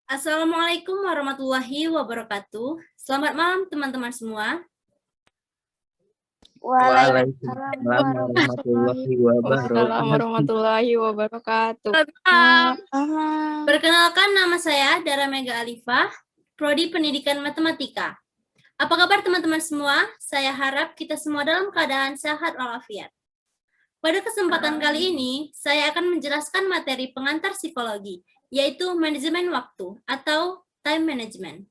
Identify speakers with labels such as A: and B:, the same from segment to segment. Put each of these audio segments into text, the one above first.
A: Assalamualaikum warahmatullahi wabarakatuh. Selamat malam teman-teman semua.
B: Waalaikumsalam
C: warahmatullahi warahmatullahi wabarakatuh.
A: Perkenalkan, nama saya Dara Mega Alifah, Prodi Pendidikan Matematika. Apa kabar teman-teman semua? Saya harap kita semua dalam keadaan sehat walafiat. Pada kesempatan kali ini, saya akan menjelaskan materi pengantar psikologi, yaitu manajemen waktu atau time management.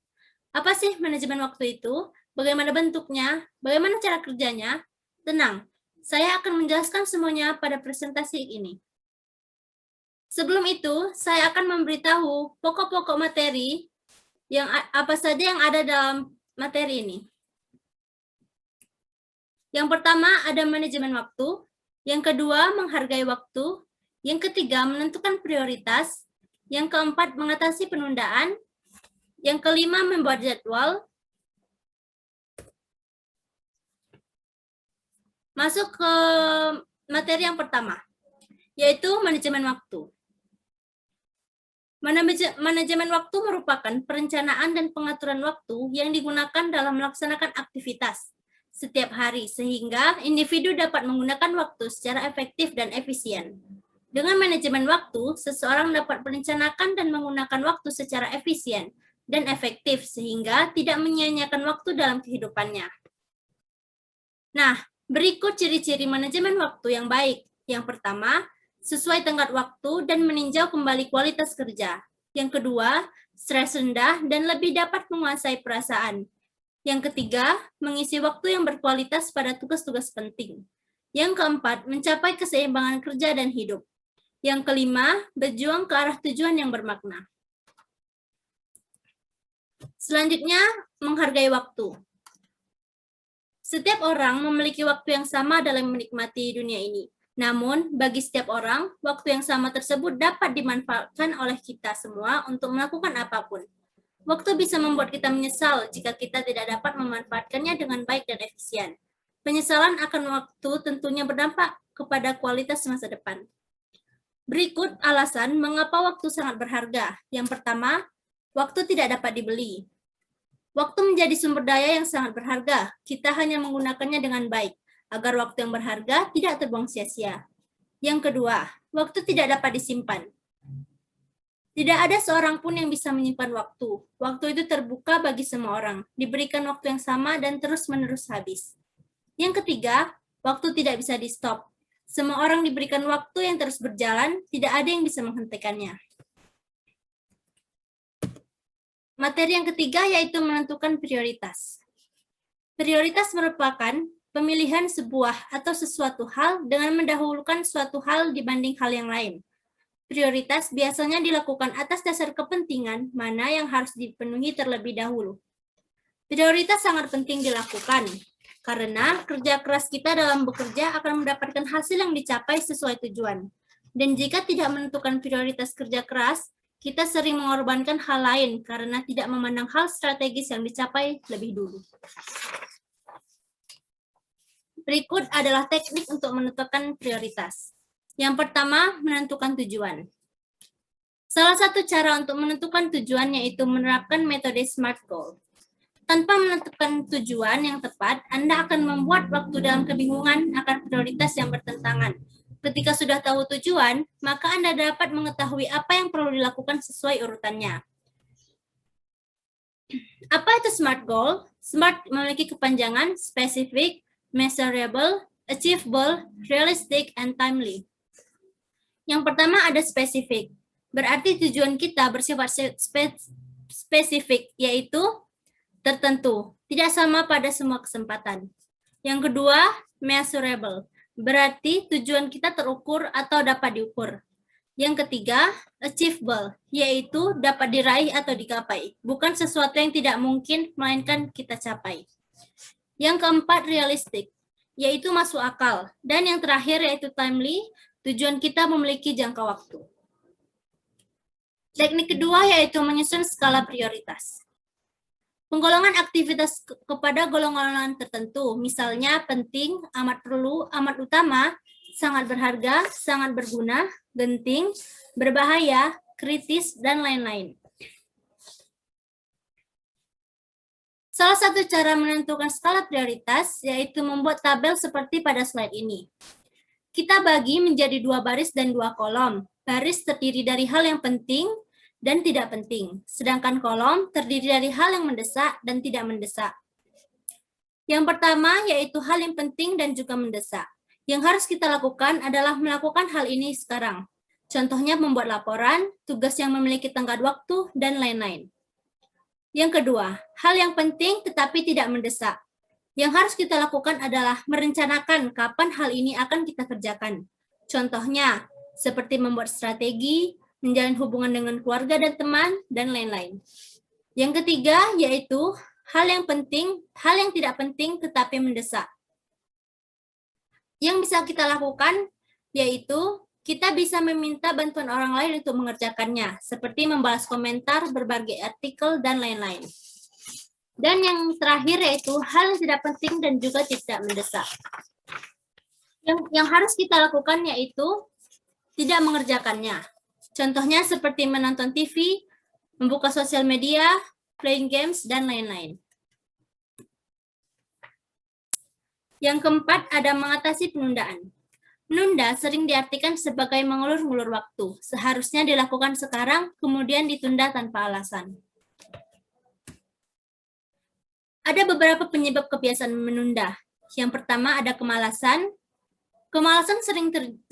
A: Apa sih manajemen waktu itu? Bagaimana bentuknya? Bagaimana cara kerjanya? Tenang, saya akan menjelaskan semuanya pada presentasi ini. Sebelum itu, saya akan memberitahu pokok-pokok materi yang apa saja yang ada dalam materi ini. Yang pertama ada manajemen waktu, yang kedua menghargai waktu, yang ketiga menentukan prioritas, yang keempat mengatasi penundaan, yang kelima membuat jadwal. Masuk ke materi yang pertama, yaitu manajemen waktu. Manajemen waktu merupakan perencanaan dan pengaturan waktu yang digunakan dalam melaksanakan aktivitas setiap hari, sehingga individu dapat menggunakan waktu secara efektif dan efisien. Dengan manajemen waktu, seseorang dapat merencanakan dan menggunakan waktu secara efisien dan efektif, sehingga tidak menyia-nyiakan waktu dalam kehidupannya. Nah, berikut ciri-ciri manajemen waktu yang baik. Yang pertama, sesuai tenggat waktu dan meninjau kembali kualitas kerja. Yang kedua, stres rendah dan lebih dapat menguasai perasaan. Yang ketiga, mengisi waktu yang berkualitas pada tugas-tugas penting. Yang keempat, mencapai keseimbangan kerja dan hidup. Yang kelima, berjuang ke arah tujuan yang bermakna. Selanjutnya, menghargai waktu. Setiap orang memiliki waktu yang sama dalam menikmati dunia ini. Namun, bagi setiap orang, waktu yang sama tersebut dapat dimanfaatkan oleh kita semua untuk melakukan apapun. Waktu bisa membuat kita menyesal jika kita tidak dapat memanfaatkannya dengan baik dan efisien. Penyesalan akan waktu tentunya berdampak kepada kualitas masa depan. Berikut alasan mengapa waktu sangat berharga. Yang pertama, waktu tidak dapat dibeli. Waktu menjadi sumber daya yang sangat berharga. Kita hanya menggunakannya dengan baik, agar waktu yang berharga tidak terbuang sia-sia. Yang kedua, waktu tidak dapat disimpan. Tidak ada seorang pun yang bisa menyimpan waktu. Waktu itu terbuka bagi semua orang, diberikan waktu yang sama dan terus-menerus habis. Yang ketiga, waktu tidak bisa di-stop. Semua orang diberikan waktu yang terus berjalan, tidak ada yang bisa menghentikannya. Materi yang ketiga yaitu menentukan prioritas. Prioritas merupakan pemilihan sebuah atau sesuatu hal dengan mendahulukan suatu hal dibanding hal yang lain. Prioritas biasanya dilakukan atas dasar kepentingan mana yang harus dipenuhi terlebih dahulu. Prioritas sangat penting dilakukan, karena kerja keras kita dalam bekerja akan mendapatkan hasil yang dicapai sesuai tujuan. Dan jika tidak menentukan prioritas kerja keras, kita sering mengorbankan hal lain karena tidak memandang hal strategis yang dicapai lebih dulu. Berikut adalah teknik untuk menentukan prioritas. Yang pertama, menentukan tujuan. Salah satu cara untuk menentukan tujuan yaitu menerapkan metode SMART Goal. Tanpa menentukan tujuan yang tepat, Anda akan membuat waktu dalam kebingungan akan prioritas yang bertentangan. Ketika sudah tahu tujuan, maka Anda dapat mengetahui apa yang perlu dilakukan sesuai urutannya. Apa itu SMART Goal? SMART memiliki kepanjangan specific, measurable, achievable, realistic, and timely. Yang pertama ada spesifik. Berarti tujuan kita bersifat spesifik, yaitu tertentu, tidak sama pada semua kesempatan. Yang kedua, measurable. Berarti tujuan kita terukur atau dapat diukur. Yang ketiga, achievable, yaitu dapat diraih atau digapai, bukan sesuatu yang tidak mungkin, melainkan kita capai. Yang keempat, realistic, yaitu masuk akal. Dan yang terakhir yaitu timely, tujuan kita memiliki jangka waktu. Teknik kedua yaitu menyusun skala prioritas. Penggolongan aktivitas kepada golongan tertentu, misalnya penting, amat perlu, amat utama, sangat berharga, sangat berguna, genting, berbahaya, kritis, dan lain-lain. Salah satu cara menentukan skala prioritas yaitu membuat tabel seperti pada slide ini. Kita bagi menjadi 2 baris dan 2 kolom. Baris terdiri dari hal yang penting dan tidak penting, sedangkan kolom terdiri dari hal yang mendesak dan tidak mendesak. Yang pertama yaitu hal yang penting dan juga mendesak. Yang harus kita lakukan adalah melakukan hal ini sekarang. Contohnya membuat laporan, tugas yang memiliki tenggat waktu, dan lain-lain. Yang kedua, hal yang penting tetapi tidak mendesak. Yang harus kita lakukan adalah merencanakan kapan hal ini akan kita kerjakan. Contohnya, seperti membuat strategi, menjalin hubungan dengan keluarga dan teman, dan lain-lain. Yang ketiga, yaitu hal yang tidak penting tetapi mendesak. Yang bisa kita lakukan yaitu kita bisa meminta bantuan orang lain untuk mengerjakannya, seperti membalas komentar, berbagi artikel, dan lain-lain. Dan yang terakhir yaitu hal yang tidak penting dan juga tidak mendesak. Yang harus kita lakukan yaitu tidak mengerjakannya. Contohnya seperti menonton TV, membuka sosial media, playing games, dan lain-lain. Yang keempat ada mengatasi penundaan. Menunda sering diartikan sebagai mengulur-ngulur waktu. Seharusnya dilakukan sekarang, kemudian ditunda tanpa alasan. Ada beberapa penyebab kebiasaan menunda. Yang pertama ada kemalasan. Kemalasan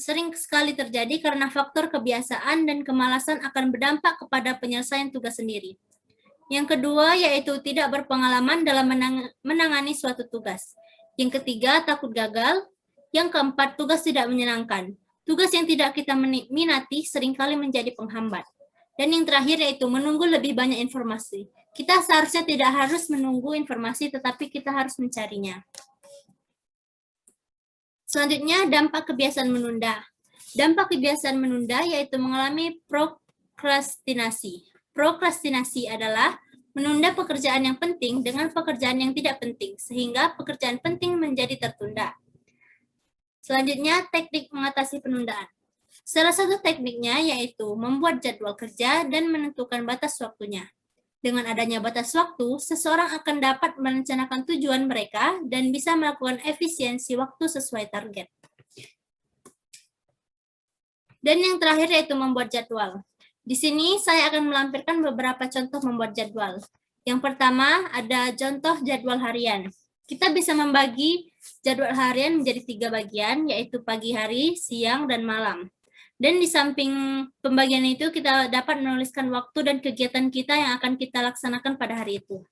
A: sering sekali terjadi karena faktor kebiasaan dan kemalasan akan berdampak kepada penyelesaian tugas sendiri. Yang kedua yaitu tidak berpengalaman dalam menangani suatu tugas. Yang ketiga takut gagal. Yang keempat, tugas tidak menyenangkan. Tugas yang tidak kita minati seringkali menjadi penghambat. Dan yang terakhir yaitu menunggu lebih banyak informasi. Kita seharusnya tidak harus menunggu informasi, tetapi kita harus mencarinya. Selanjutnya, dampak kebiasaan menunda. Dampak kebiasaan menunda yaitu mengalami prokrastinasi. Prokrastinasi adalah menunda pekerjaan yang penting dengan pekerjaan yang tidak penting, sehingga pekerjaan penting menjadi tertunda. Selanjutnya, teknik mengatasi penundaan. Salah satu tekniknya yaitu membuat jadwal kerja dan menentukan batas waktunya. Dengan adanya batas waktu, seseorang akan dapat merencanakan tujuan mereka dan bisa melakukan efisiensi waktu sesuai target. Dan yang terakhir yaitu membuat jadwal. Di sini saya akan melampirkan beberapa contoh membuat jadwal. Yang pertama ada contoh jadwal harian. Kita bisa membagi jadwal harian menjadi 3 bagian, yaitu pagi hari, siang, dan malam. Dan di samping pembagian itu, kita dapat menuliskan waktu dan kegiatan kita yang akan kita laksanakan pada hari itu.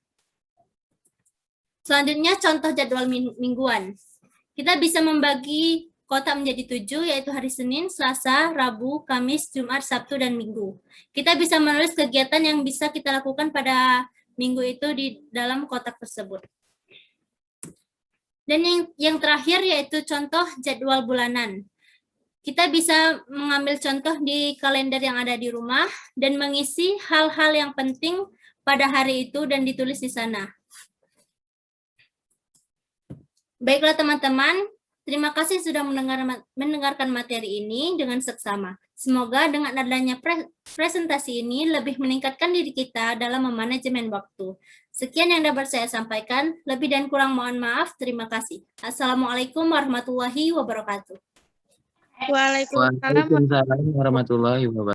A: Selanjutnya, contoh jadwal mingguan. Kita bisa membagi kotak menjadi 7, yaitu hari Senin, Selasa, Rabu, Kamis, Jumat, Sabtu, dan Minggu. Kita bisa menulis kegiatan yang bisa kita lakukan pada minggu itu di dalam kotak tersebut. Dan yang terakhir yaitu contoh jadwal bulanan. Kita bisa mengambil contoh di kalender yang ada di rumah dan mengisi hal-hal yang penting pada hari itu dan ditulis di sana. Baiklah teman-teman, terima kasih sudah mendengarkan materi ini dengan seksama. Semoga dengan adanya presentasi ini lebih meningkatkan diri kita dalam memanajemen waktu. Sekian yang dapat saya sampaikan. Lebih dan kurang mohon maaf. Terima kasih. Assalamualaikum warahmatullahi wabarakatuh.
C: Waalaikumsalam warahmatullahi wabarakatuh.